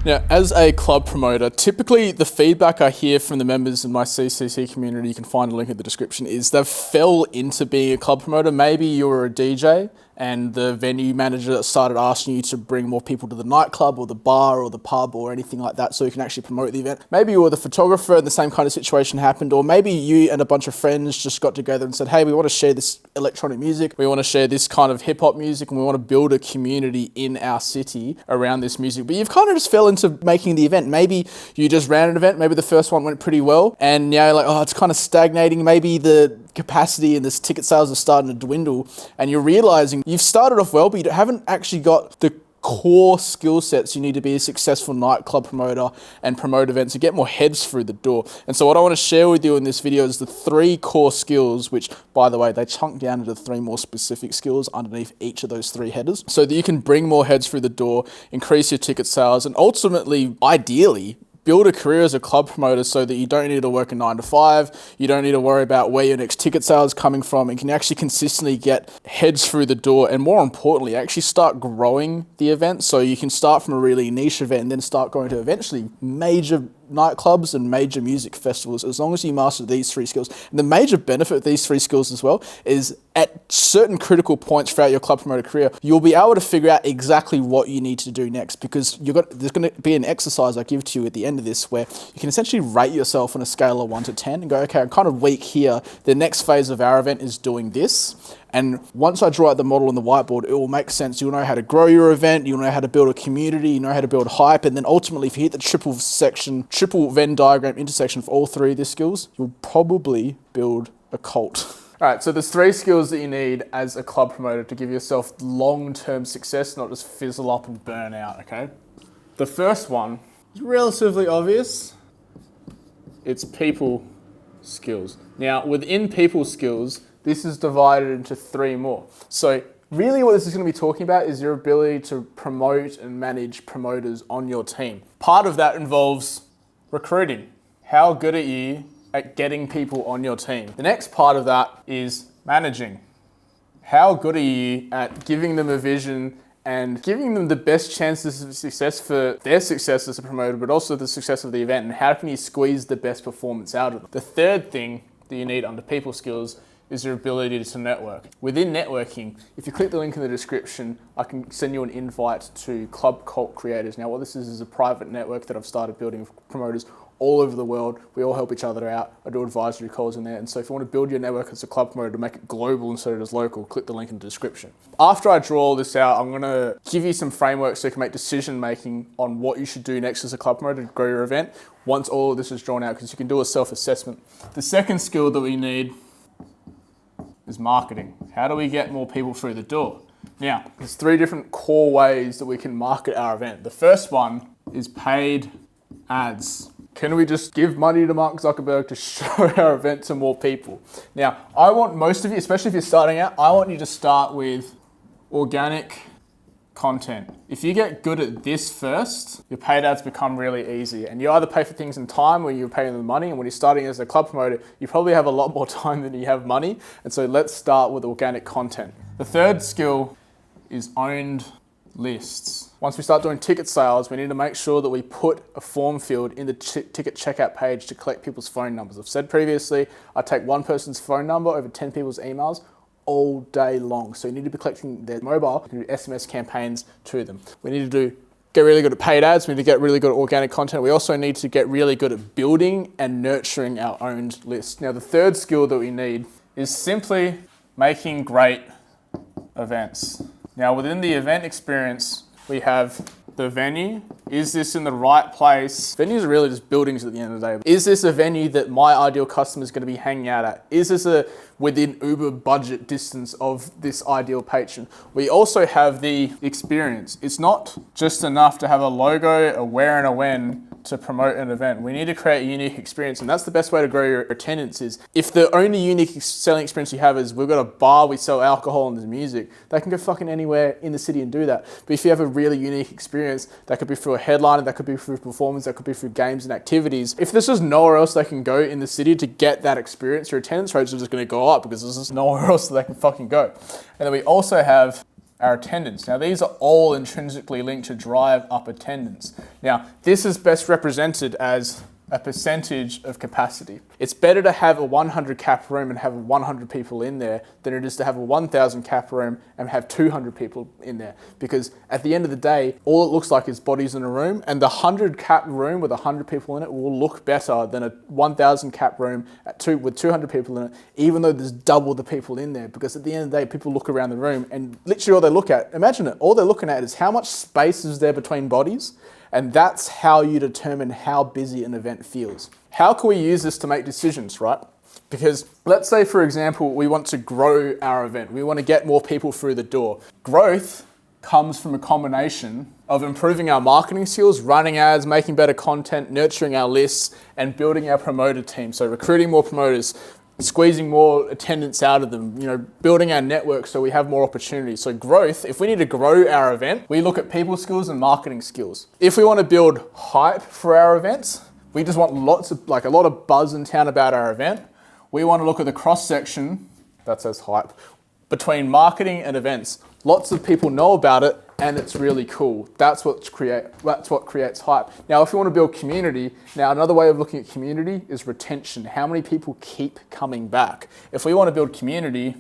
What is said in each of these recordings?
Now, as a club promoter, typically the feedback I hear from the members in my CCC community, you can find a link in the description, is they've fell into being a club promoter. Maybe you're a DJ and the venue manager started asking you to bring more people to the nightclub or the bar or the pub or anything like that so you can actually promote the event. Maybe you were the photographer and the same kind of situation happened, or maybe you and a bunch of friends just got together and said, hey, we want to share this electronic music, we want to share this kind of hip hop music, and we want to build a community in our city around this music. But you've kind of just fell into making the event. Maybe you just ran an event, maybe the first one went pretty well, and now you're like, oh, it's kind of stagnating. Maybe the capacity and this ticket sales are starting to dwindle, and you're realizing you've started off well, but you haven't actually got the core skill sets you need to be a successful nightclub promoter and promote events and get more heads through the door. And so what I want to share with you in this video is the 3 core skills, which, by the way, they chunk down into 3 more specific skills underneath each of those 3 headers, so that you can bring more heads through the door, increase your ticket sales, and ultimately, ideally, build a career as a club promoter so that you don't need to work a 9 to 5, you don't need to worry about where your next ticket sale is coming from, and can actually consistently get heads through the door, and more importantly, actually start growing the event. So you can start from a really niche event and then start going to eventually major nightclubs and major music festivals, as long as you master these 3 skills. And the major benefit of these 3 skills as well is at certain critical points throughout your club promoter career, you'll be able to figure out exactly what you need to do next, because there's going to be an exercise I give to you at the end of this where you can essentially rate yourself on a scale of 1 to 10 and go, okay, I'm kind of weak here. The next phase of our event is doing this. And once I draw out the model on the whiteboard, it will make sense. You'll know how to grow your event, you'll know how to build a community, you know how to build hype, and then ultimately, if you hit the triple Venn diagram intersection for all 3 of these skills, you'll probably build a cult. All right, so there's 3 skills that you need as a club promoter to give yourself long-term success, not just fizzle up and burn out, okay? The first one is relatively obvious. It's people skills. Now, within people skills, this is divided into 3 more. So really what this is going to be talking about is your ability to promote and manage promoters on your team. Part of that involves recruiting. How good are you at getting people on your team? The next part of that is managing. How good are you at giving them a vision and giving them the best chances of success for their success as a promoter, but also the success of the event, and how can you squeeze the best performance out of them? The third thing that you need under people skills is your ability to network. Within networking, if you click the link in the description, I can send you an invite to Club Cult Creators. Now what this is a private network that I've started building with promoters all over the world. We all help each other out. I do advisory calls in there. And so if you want to build your network as a club promoter to make it global instead of just local, click the link in the description. After I draw all this out, I'm gonna give you some frameworks so you can make decision making on what you should do next as a club promoter to grow your event once all of this is drawn out, because you can do a self-assessment. The second skill that we need is marketing. How do we get more people through the door? Now, there's 3 different core ways that we can market our event. The first one is paid ads. Can we just give money to Mark Zuckerberg to show our event to more people? Now, I want most of you, especially if you're starting out, I want you to start with organic content. If you get good at this first, your paid ads become really easy. And you either pay for things in time or you're paying them money. And when you're starting as a club promoter, you probably have a lot more time than you have money. And so let's start with organic content. The third skill is owned lists. Once we start doing ticket sales, we need to make sure that we put a form field in the ticket checkout page to collect people's phone numbers. I've said previously, I take one person's phone number over 10 people's emails all day long. So you need to be collecting their mobile, you can do SMS campaigns to them. We need to get really good at paid ads, we need to get really good at organic content. We also need to get really good at building and nurturing our owned list. Now the third skill that we need is simply making great events. Now within the event experience, we have the venue. Is this in the right place? Venues are really just buildings at the end of the day. Is this a venue that my ideal customer is going to be hanging out at? Is this within Uber budget distance of this ideal patron? We also have the experience. It's not just enough to have a logo, a where and a when to promote an event. We need to create a unique experience, and that's the best way to grow your attendance. Is if the only unique selling experience you have is we've got a bar, we sell alcohol and there's music, they can go fucking anywhere in the city and do that. But if you have a really unique experience, that could be through a headliner, that could be through performance, that could be through games and activities. If there's just nowhere else they can go in the city to get that experience, your attendance rates are just going to go up because there's just nowhere else that they can fucking go. And then we also have our attendance. Now, these are all intrinsically linked to drive up attendance. Now, this is best represented as a percentage of capacity. It's better to have a 100 cap room and have 100 people in there than it is to have a 1,000 cap room and have 200 people in there. Because at the end of the day, all it looks like is bodies in a room, and the 100 cap room with 100 people in it will look better than a 1,000 cap room with 200 people in it, even though there's double the people in there. Because at the end of the day, people look around the room and literally all they look at, imagine it, all they're looking at is how much space is there between bodies. And that's how you determine how busy an event feels. How can we use this to make decisions, right? Because let's say, for example, we want to grow our event. We want to get more people through the door. Growth comes from a combination of improving our marketing skills, running ads, making better content, nurturing our lists, and building our promoter team. So recruiting more promoters, squeezing more attendance out of them, building our network so we have more opportunities. So growth, if we need to grow our event, we look at people skills and marketing skills. If we want to build hype for our events, we just want a lot of buzz in town about our event. We want to look at the cross section, that says hype, between marketing and events. Lots of people know about it and it's really cool. That's what creates hype. Now, if you want to build community, now another way of looking at community is retention. How many people keep coming back? If we want to build community,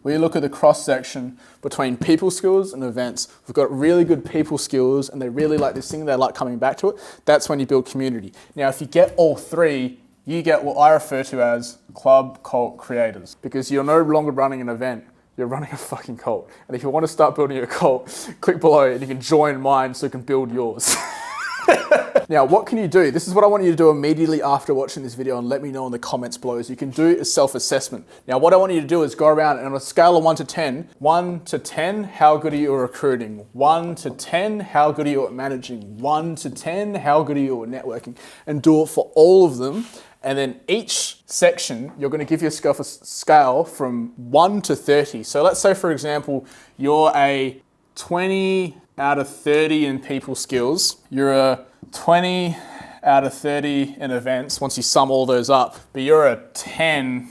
we look at the cross section between people skills and events. We've got really good people skills and they really like this thing, they like coming back to it. That's when you build community. Now, if you get all three, you get what I refer to as club cult creators, because you're no longer running an event. You're running a fucking cult. And if you want to start building a cult, click below and you can join mine so you can build yours. Now, what can you do? This is what I want you to do immediately after watching this video, and let me know in the comments below. So you can do a self-assessment. Now, what I want you to do is go around and on a scale of 1 to 10, 1 to 10, how good are you at recruiting? 1 to 10, how good are you at managing? 1 to 10, how good are you at networking? And do it for all of them. And then each section, you're going to give yourself a scale from 1 to 30. So let's say, for example, you're a 20 out of 30 in people skills. You're a 20 out of 30 in events, once you sum all those up. But you're a 10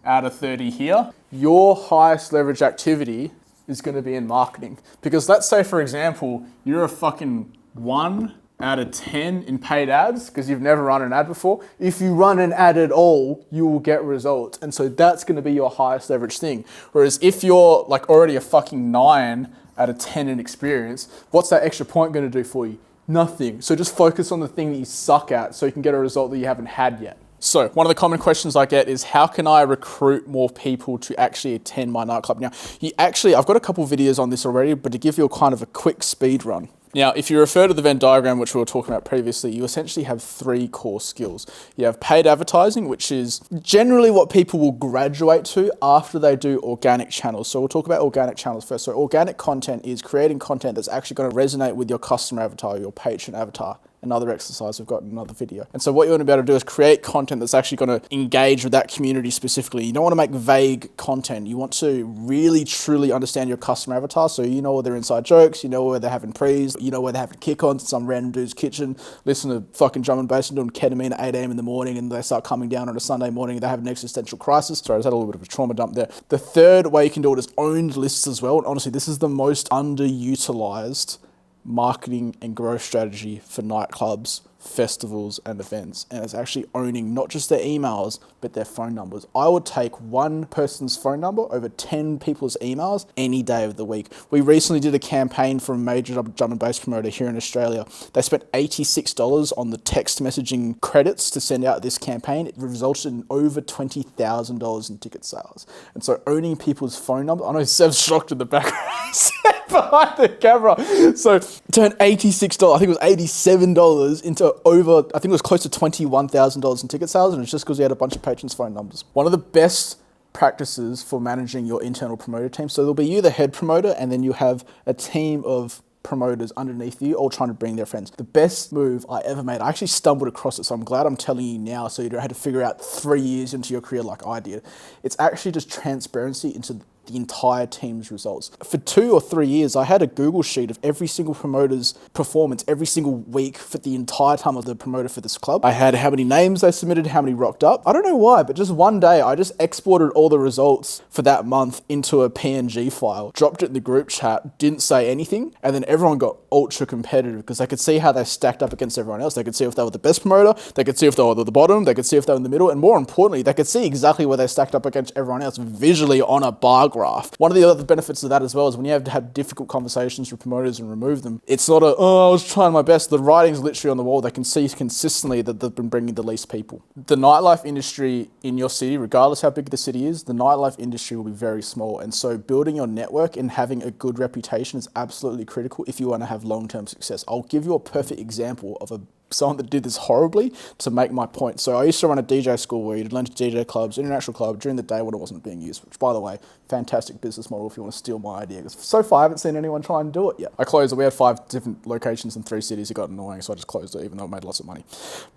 out of 30 here. Your highest leverage activity is going to be in marketing. Because let's say, for example, you're a fucking 1 out of 10 in paid ads because you've never run an ad before. If you run an ad at all, you will get results. And so that's going to be your highest leverage thing. Whereas if you're like already a fucking 9 out of 10 in experience, what's that extra point going to do for you? Nothing. So just focus on the thing that you suck at so you can get a result that you haven't had yet. So one of the common questions I get is, how can I recruit more people to actually attend my nightclub? Now, I've got a couple videos on this already, but to give you a kind of a quick speed run. Now, if you refer to the Venn diagram, which we were talking about previously, you essentially have 3 core skills. You have paid advertising, which is generally what people will graduate to after they do organic channels. So we'll talk about organic channels first. So organic content is creating content that's actually going to resonate with your customer avatar, your patron avatar. Another exercise we've got in another video. And so what you want to be able to do is create content that's actually going to engage with that community specifically. You don't want to make vague content. You want to really, truly understand your customer avatar. So you know all their inside jokes, you know where they're having prees, you know where they're having kick-ons in some random dude's kitchen, listen to fucking drum and bass and doing ketamine at 8 a.m. in the morning, and they start coming down on a Sunday morning and they have an existential crisis. Sorry, I just had a little bit of a trauma dump there. The third way you can do it is owned lists as well. And honestly, this is the most underutilized marketing and growth strategy for nightclubs, festivals, and events. And it's actually owning not just their emails, but their phone numbers. I would take one person's phone number over 10 people's emails any day of the week. We recently did a campaign for a major drum and bass promoter here in Australia. They spent $86 on the text messaging credits to send out this campaign. It resulted in over $20,000 in ticket sales. And so owning people's phone numbers, I know Seb's shocked in the background behind the camera. So turn $86, I think it was $87 into over, I think it was close to $21,000 in ticket sales, and it's just because we had a bunch of patrons' phone numbers. One of the best practices for managing your internal promoter team, so there'll be you, the head promoter, and then you have a team of promoters underneath you all trying to bring their friends. The best move I ever made, I actually stumbled across it, so I'm glad I'm telling you now so you don't have to figure out 3 years into your career like I did. It's actually just transparency into the entire team's results. For 2 or 3 years, I had a Google sheet of every single promoter's performance every single week for the entire time of the promoter for this club. I had how many names they submitted, how many rocked up. I don't know why, but just one day I just exported all the results for that month into a PNG file, dropped it in the group chat, didn't say anything, and then everyone got ultra competitive because they could see how they stacked up against everyone else. They could see if they were the best promoter, they could see if they were the bottom, they could see if they were in the middle, and more importantly, they could see exactly where they stacked up against everyone else visually on a bar graph. One of the other benefits of that as well is when you have to have difficult conversations with promoters and remove them, it's not I was trying my best. The writing's literally on the wall. They can see consistently that they've been bringing the least people. The nightlife industry in your city, regardless how big the city is, the nightlife industry will be very small. And so building your network and having a good reputation is absolutely critical if you want to have long-term success. I'll give you a perfect example of someone that did this horribly to make my point. So I used to run a DJ school where you'd learn to DJ clubs, international club, during the day when it wasn't being used, which, by the way, fantastic business model if you want to steal my idea, because so far I haven't seen anyone try and do it yet. I closed it. We had 5 different locations in 3 cities. It got annoying, so I just closed it, even though it made lots of money.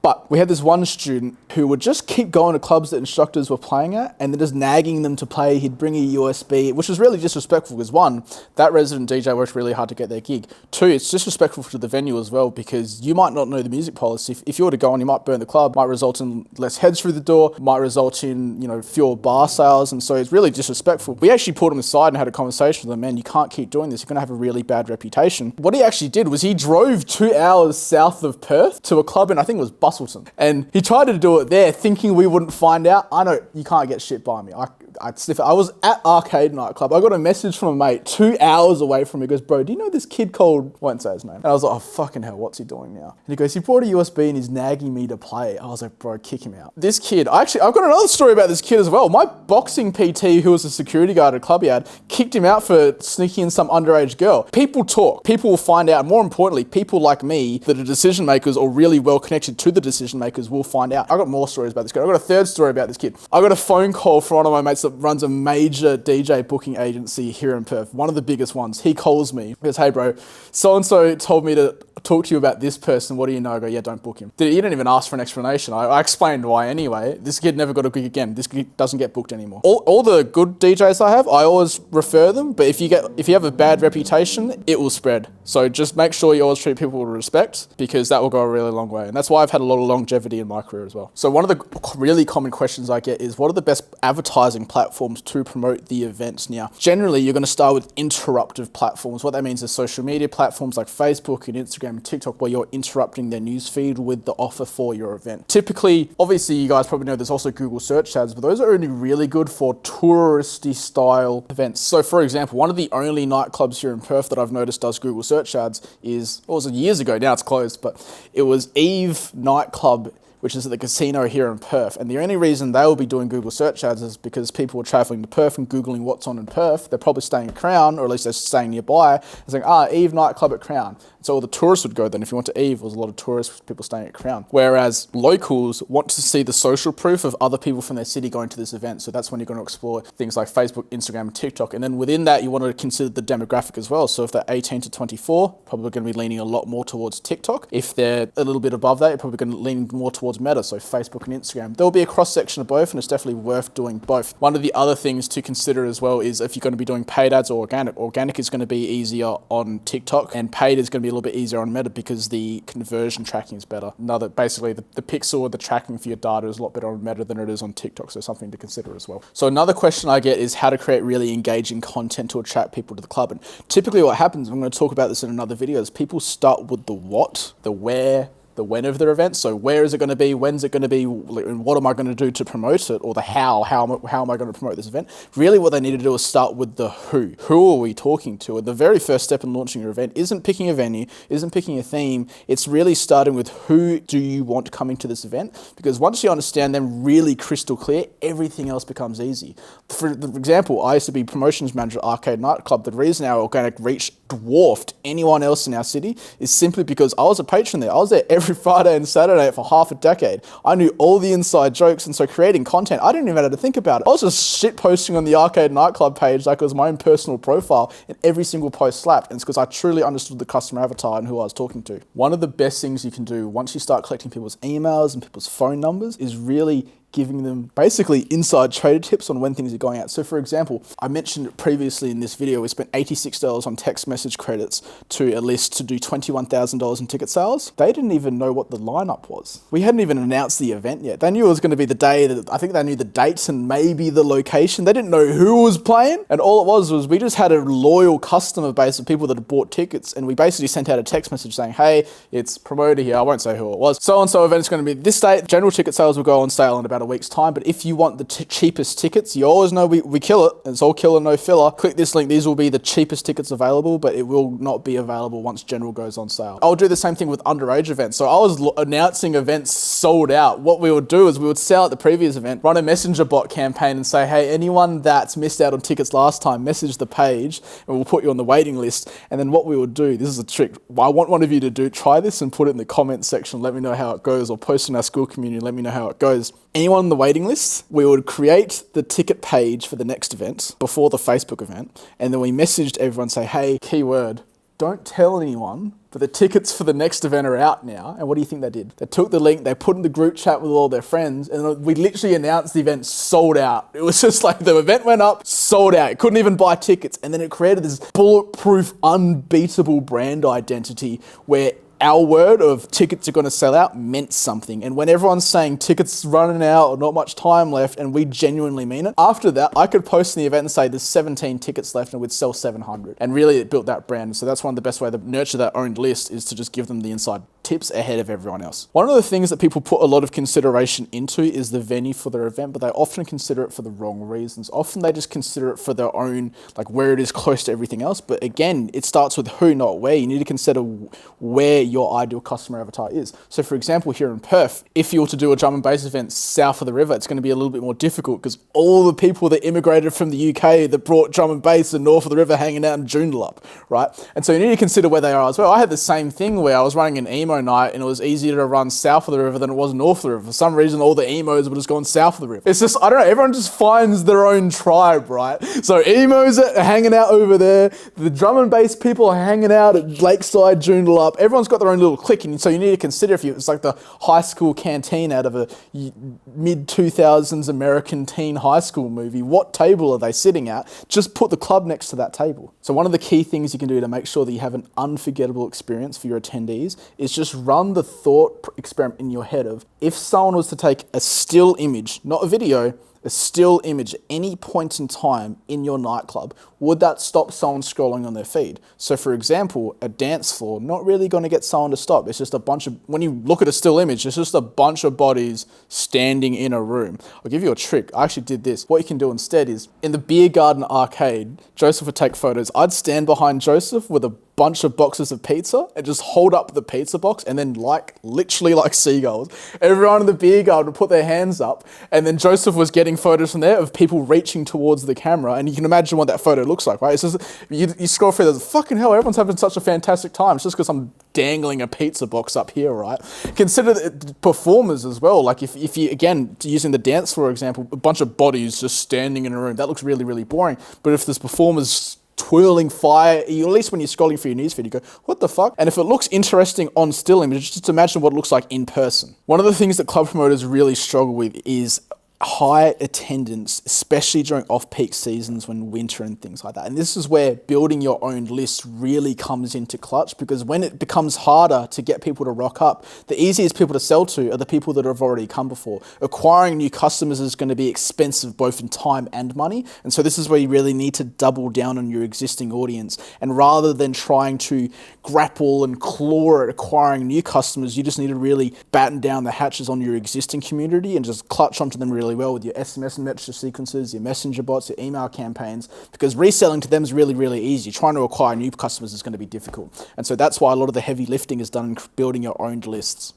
But we had this one student who would just keep going to clubs that instructors were playing at and then just nagging them to play. He'd bring a USB, which was really disrespectful because 1, that resident DJ worked really hard to get their gig. 2, it's disrespectful to the venue as well because you might not know the music policy. If you were to go on, you might burn the club, might result in less heads through the door, might result in, fewer bar sales. And so it's really disrespectful. We actually pulled him aside and had a conversation with him. Man, you can't keep doing this. You're going to have a really bad reputation. What he actually did was he drove 2 hours south of Perth to a club in, I think it was Bustleton. And he tried to do it there thinking we wouldn't find out. I know you can't get shit by me. I'd sniff it. I was at Arcade Nightclub. I got a message from a mate 2 hours away from me. He goes, bro, do you know this kid called, won't say his name. And I was like, oh, fucking hell, what's he doing now? And he goes, he brought a USB and he's nagging me to play. I was like, bro, kick him out. This kid, I've got another story about this kid as well. My boxing PT, who was a security guard at a club he had, kicked him out for sneaking in some underage girl. People talk. People will find out. More importantly, people like me that are decision makers or really well connected to the decision makers will find out. I got more stories about this kid. I got a third story about this kid. I got a phone call from one of my mates that runs a major DJ booking agency here in Perth, one of the biggest ones. He calls me. He goes, hey bro, so-and-so told me to talk to you about this person. What do you know? I go, yeah, don't book him. He didn't even ask for an explanation. I explained why anyway. This kid never got a gig again. This kid doesn't get booked anymore. All the good DJs I have, I always refer them, but if you have a bad reputation, it will spread. So just make sure you always treat people with respect because that will go a really long way. And that's why I've had a lot of longevity in my career as well. So one of the really common questions I get is what are the best advertising platforms to promote the events? Now, generally you're going to start with interruptive platforms. What that means is social media platforms like Facebook and Instagram and TikTok where you're interrupting their newsfeed with the offer for your event. Typically, obviously you guys probably know there's also Google search ads, but those are only really good for touristy style events. So for example, one of the only nightclubs here in Perth that I've noticed does Google search ads is, it was years ago, now it's closed, but it was Eve Nightclub, which is at the casino here in Perth. And the only reason they will be doing Google search ads is because people are traveling to Perth and Googling what's on in Perth. They're probably staying at Crown, or at least they're staying nearby, and saying, Eve Nightclub at Crown. So all the tourists would go then. If you went to Eve, there was a lot of tourists, people staying at Crown. Whereas locals want to see the social proof of other people from their city going to this event. So that's when you're going to explore things like Facebook, Instagram, and TikTok. And then within that, you want to consider the demographic as well. So if they're 18 to 24, probably going to be leaning a lot more towards TikTok. If they're a little bit above that, you're probably going to lean more towards Meta, so Facebook and Instagram. There'll be a cross section of both, and it's definitely worth doing both. One of the other things to consider as well is if you're going to be doing paid ads or organic. Organic is going to be easier on TikTok, and paid is going to be a little bit easier on Meta because the conversion tracking is better. Basically the pixel or the tracking for your data is a lot better on Meta than it is on TikTok, so something to consider as well. So another question I get is how to create really engaging content to attract people to the club. And typically what happens, I'm going to talk about this in another video, is people start with the what, the where, the when of their event. So where is it going to be? When's it going to be? And what am I going to do to promote it? Or the how am I going to promote this event? Really what they need to do is start with the who. Who are we talking to? And the very first step in launching your event isn't picking a venue, isn't picking a theme. It's really starting with who do you want coming to this event? Because once you understand them really crystal clear, everything else becomes easy. For example, I used to be promotions manager at Arcade Nightclub. The reason our organic reach dwarfed anyone else in our city is simply because I was a patron there. I was there every Friday and Saturday for half a decade. I knew all the inside jokes, and so creating content, I didn't even have to think about it. I was just shit posting on the Arcade Nightclub page like it was my own personal profile, and every single post slapped, and it's because I truly understood the customer avatar and who I was talking to. One of the best things you can do once you start collecting people's emails and people's phone numbers is really giving them basically inside trader tips on when things are going out. So for example, I mentioned previously in this video, we spent $86 on text message credits to a list to do $21,000 in ticket sales. They didn't even know what the lineup was. We hadn't even announced the event yet. They knew it was going to be the day that, I think they knew the dates and maybe the location. They didn't know who was playing. And all it was we just had a loyal customer base of people that had bought tickets, and we basically sent out a text message saying, hey, it's promoter here. I won't say who it was. So-and-so event is going to be this date. General ticket sales will go on sale in about a week's time. But if you want the cheapest tickets, you always know we kill it. It's all killer, no filler. Click this link. These will be the cheapest tickets available, but it will not be available once general goes on sale. I'll do the same thing with underage events. So I was announcing events sold out. What we would do is we would sell at the previous event, run a messenger bot campaign and say, hey, anyone that's missed out on tickets last time, message the page and we'll put you on the waiting list. And then what we would do, this is a trick, I want one of you to try this and put it in the comments section, let me know how it goes, or post in our school community, let me know how it goes. Anyone on the waiting list, we would create the ticket page for the next event before the Facebook event, and then we messaged everyone, say, hey, keyword, don't tell anyone, but the tickets for the next event are out now. And what do you think they did? They took the link, they put in the group chat with all their friends, and we literally announced the event sold out. It was just like the event went up, sold out. You couldn't even buy tickets. And then it created this bulletproof, unbeatable brand identity where our word of tickets are going to sell out meant something. And when everyone's saying tickets running out or not much time left, and we genuinely mean it, after that, I could post in the event and say there's 17 tickets left and we'd sell 700. And really it built that brand. So that's one of the best ways to nurture that owned list, is to just give them the inside tips ahead of everyone else. One of the things that people put a lot of consideration into is the venue for their event, but they often consider it for the wrong reasons. Often they just consider it for their own, like where it is close to everything else. But again, it starts with who, not where. You need to consider where your ideal customer avatar is. So for example, here in Perth, if you were to do a drum and bass event south of the river, it's going to be a little bit more difficult because all the people that immigrated from the UK that brought drum and bass are north of the river hanging out in Joondalup, right? And so you need to consider where they are as well. I had the same thing where I was running an emo night and it was easier to run south of the river than it was north of the river. For some reason, all the emos were just going south of the river. It's just, I don't know, everyone just finds their own tribe, right? So emos are hanging out over there. The drum and bass people are hanging out at Lakeside, Joondalup. Everyone's got their own little clique. And so you need to consider, if it's like the high school canteen out of a mid-2000s American teen high school movie, what table are they sitting at? Just put the club next to that table. So one of the key things you can do to make sure that you have an unforgettable experience for your attendees is just run the thought experiment in your head of, if someone was to take a still image, not a video, a still image at any point in time in your nightclub, would that stop someone scrolling on their feed? So for example, a dance floor, not really going to get someone to stop. It's just a bunch of, when you look at a still image, it's just a bunch of bodies standing in a room. I'll give you a trick. I actually did this. What you can do instead is, in the beer garden arcade, Joseph would take photos. I'd stand behind Joseph with a bunch of boxes of pizza and just hold up the pizza box, and then literally like seagulls, everyone in the beer garden would put their hands up, and then Joseph was getting photos from there of people reaching towards the camera, and you can imagine what that photo looks like, right? It's just, you scroll through, there's fucking hell, everyone's having such a fantastic time. It's just because I'm dangling a pizza box up here, right? Consider the performers as well. Like if you, again, using the dance floor example, a bunch of bodies just standing in a room, that looks really, really boring. But if there's performers twirling fire, at least when you're scrolling through your newsfeed, you go, what the fuck? And if it looks interesting on still image, just imagine what it looks like in person. One of the things that club promoters really struggle with is high attendance, especially during off-peak seasons when winter and things like that. And this is where building your own list really comes into clutch, because when it becomes harder to get people to rock up, the easiest people to sell to are the people that have already come before. Acquiring new customers is going to be expensive both in time and money. And so this is where you really need to double down on your existing audience. And rather than trying to grapple and claw at acquiring new customers, you just need to really batten down the hatches on your existing community and just clutch onto them really well with your SMS message sequences, your messenger bots, your email campaigns, because reselling to them is really, really easy. Trying to acquire new customers is going to be difficult. And so that's why a lot of the heavy lifting is done in building your own lists.